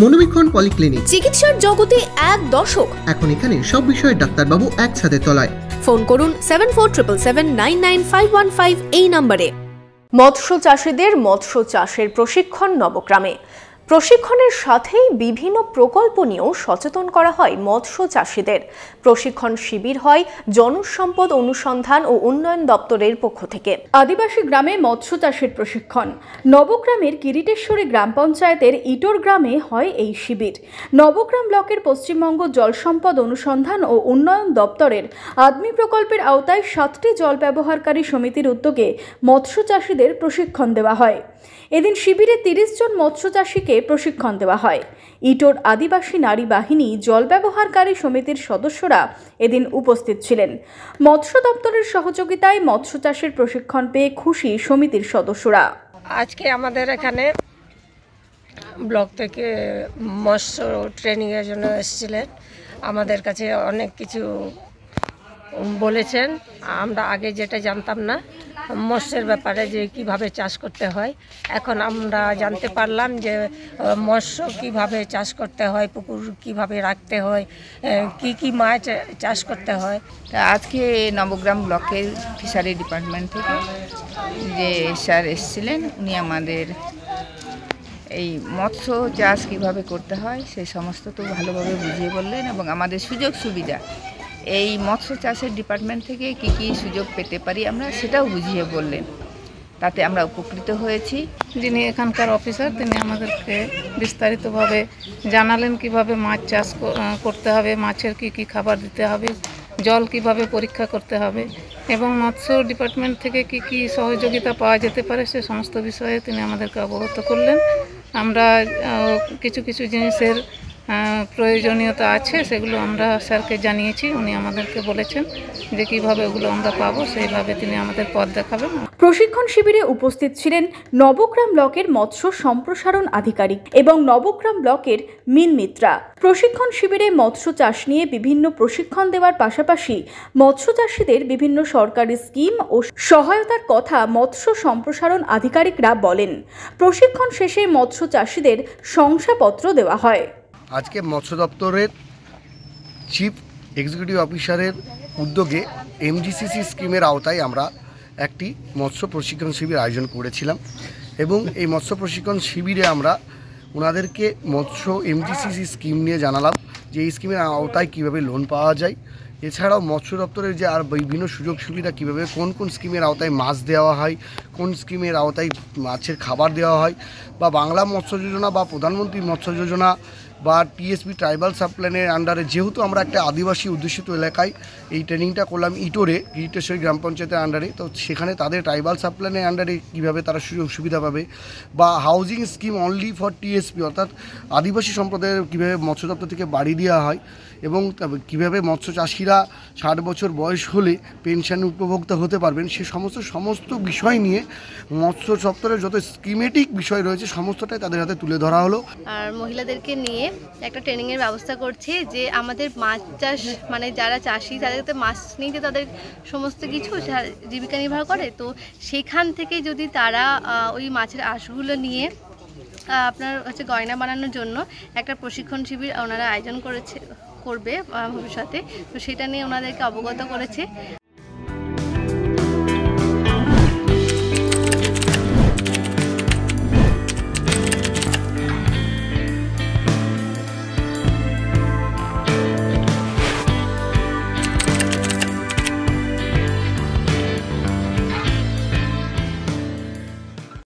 মনোবীক্ষণ polyclinic, চিকিৎসার জগতে এক দশক। এখন এখানে সব বিষয়ে ডাক্তারবাবু একসাথে তলায়। ফোন করুন 7477999515 এই নম্বরে। মৎস্য চাষীদের মৎস্য চাষের প্রশিক্ষণ নবগ্রামে। প্রশিক্ষণের সাথেই বিভিন্ন প্রকল্প নিয়েও সচেতন করা হয় মৎস্য চাষীদের। প্রশিক্ষণ শিবির হয় জনসম্পদ অনুসন্ধান ও উন্নয়ন দপ্তরের পক্ষ থেকে। আদিবাসী গ্রামে মৎস্য চাষের প্রশিক্ষণ। নবগ্রামের কিরিটেশ্বরী গ্রাম পঞ্চায়েতের ইটোর গ্রামে হয় এই শিবির। নবগ্রাম ব্লকের পশ্চিমবঙ্গ জলসম্পদ অনুসন্ধান ও উন্নয়ন দপ্তরের আদমি প্রকল্পের আওতায় 7টি জল ব্যবহারকারী সমিতির উদ্যোগে মৎস্য চাষীদের প্রশিক্ষণ দেওয়া হয়। এদিন শিবিরে 30 জন মৎস্য চাষীকে প্রশিক্ষণ দেওয়া হয়। ইটোর আদিবাসী নারী বাহিনী জল ব্যবহারকারী সমিতির সদস্যরা এদিন উপস্থিত ছিলেন। মৎস্য দপ্তরের সহযোগিতায় মৎস্য চাষের প্রশিক্ষণ পেয়ে খুশি সমিতির সদস্যরা। আজকে আমাদের এখানে ব্লক থেকে মৎস্য ট্রেনিংয়ের জন্য এসেছিলেন। আমাদের কাছে অনেক কিছু বলেছেন। আমরা আগে যেটা জানতাম না মৎস্যের ব্যাপারে, যে কিভাবে চাষ করতে হয়, এখন আমরা জানতে পারলাম যে মৎস্য কিভাবে চাষ করতে হয়, পুকুর কিভাবে রাখতে হয়, কি কি মাছ চাষ করতে হয়। আজকে নবগ্রাম ব্লকের ফিশারি ডিপার্টমেন্ট থেকে যে স্যার এসেছিলেন, উনি আমাদের এই মৎস্য চাষ কিভাবে করতে হয় সেই সমস্ত তো ভালোভাবে বুঝিয়ে বললেন, এবং আমাদের সুযোগ সুবিধা এই মৎস্য চাষের ডিপার্টমেন্ট থেকে কি কি সুযোগ পেতে পারি আমরা সেটাও বুঝিয়ে বললেন। তাতে আমরা উপকৃত হয়েছি। যিনি এখানকার অফিসার তিনি আমাদেরকে বিস্তারিতভাবে জানালেন কিভাবে মাছ চাষ করতে হবে, মাছের কি কি খাবার দিতে হবে, জল কিভাবে পরীক্ষা করতে হবে, এবং মৎস্য ডিপার্টমেন্ট থেকে কি কি সহযোগিতা পাওয়া যেতে পারে সে সমস্ত বিষয়ে তিনি আমাদেরকে অবগত করলেন। আমরা কিছু কিছু জিনিসের প্রয়োজনীয়তা আছে সেগুলো আমরা স্যারকে জানিয়েছি। উনি আমাদেরকে বলেছেন যে কিভাবে ওগুলো আমরা পাবো, সেইভাবে তিনি আমাদের পথ দেখাবেন। প্রশিক্ষণ শিবিরে উপস্থিত ছিলেন নবগ্রাম ব্লকের মৎস্য সম্প্রসারণ আধিকারিক এবং নবগ্রাম ব্লকের মিন মিত্রা। প্রশিক্ষণ শিবিরে মৎস্য চাষ নিয়ে বিভিন্ন প্রশিক্ষণ দেওয়ার পাশাপাশি মৎস্য চাষীদের বিভিন্ন সরকারি স্কিম ও সহায়তার কথা মৎস্য সম্প্রসারণ আধিকারিকরা বলেন। প্রশিক্ষণ শেষে মৎস্য চাষীদের শংসাপত্র দেওয়া হয়। আজকে মৎস্য দপ্তরের চিফ এক্সিকিউটিভ অফিসারের উদ্যোগে এমজিসিসি স্কিমের আওতায় আমরা একটি মৎস্য প্রশিক্ষণ শিবির আয়োজন করেছিলাম, এবং এই মৎস্য প্রশিক্ষণ শিবিরে আমরা ওনাদেরকে মৎস্য এমজিসিসি স্কিম নিয়ে জানালাম যে এই স্কিমের আওতায় কীভাবে লোন পাওয়া যায়, এছাড়াও মৎস্য দপ্তরের যে আর বিভিন্ন সুযোগ সুবিধা কীভাবে কোন কোন স্কিমের আওতায় মাছ দেওয়া হয়, কোন স্কিমের আওতায় মাছের খাবার দেওয়া হয়, বা বাংলা মৎস্য যোজনা বা প্রধানমন্ত্রী মৎস্য যোজনা বা টিএসপি ট্রাইবাল সাবপ্ল্যানের আন্ডারে, যেহেতু আমরা একটা আদিবাসী অধ্যুষিত এলাকায় এই ট্রেনিংটা করলাম ইটোরে, কিরিটেশ্বরী গ্রাম পঞ্চায়েতের আন্ডারে, তো সেখানে তাদের ট্রাইবাল সাবপ্ল্যানের আন্ডারে কীভাবে তারা সুযোগ সুবিধা পাবে, বা housing scheme only for TSP অর্থাৎ আদিবাসী সম্প্রদায়ের কীভাবে মৎস্য দপ্তর থেকে বাড়ি দেওয়া হয়, এবং কীভাবে মৎস্য চাষিরা 60 বছর বয়স হলে পেনশন উপভোক্তা হতে পারবেন, সে সমস্ত বিষয় নিয়ে মৎস্য দপ্তরের যত স্কিমেটিক বিষয় রয়েছে সমস্তটাই তাদের হাতে তুলে ধরা হলো। আর মহিলাদেরকে নিয়ে একটা ট্রেনিংয়ের ব্যবস্থা করছি যে আমাদের মাছ চাষ মানে যারা চাষি তাদেরকে মাছ নিয়ে তাদের সমস্ত কিছু জীবিকা নির্বাহ করে, তো সেখান থেকে যদি তারা ওই মাছের আঁশগুলো নিয়ে আপনার গয়না বানানোর জন্য একটা প্রশিক্ষণ শিবির ওনারা আয়োজন করবে ভবিষ্যতে, তো সেটা নিয়ে ওনাদেরকে অবগত করেছে।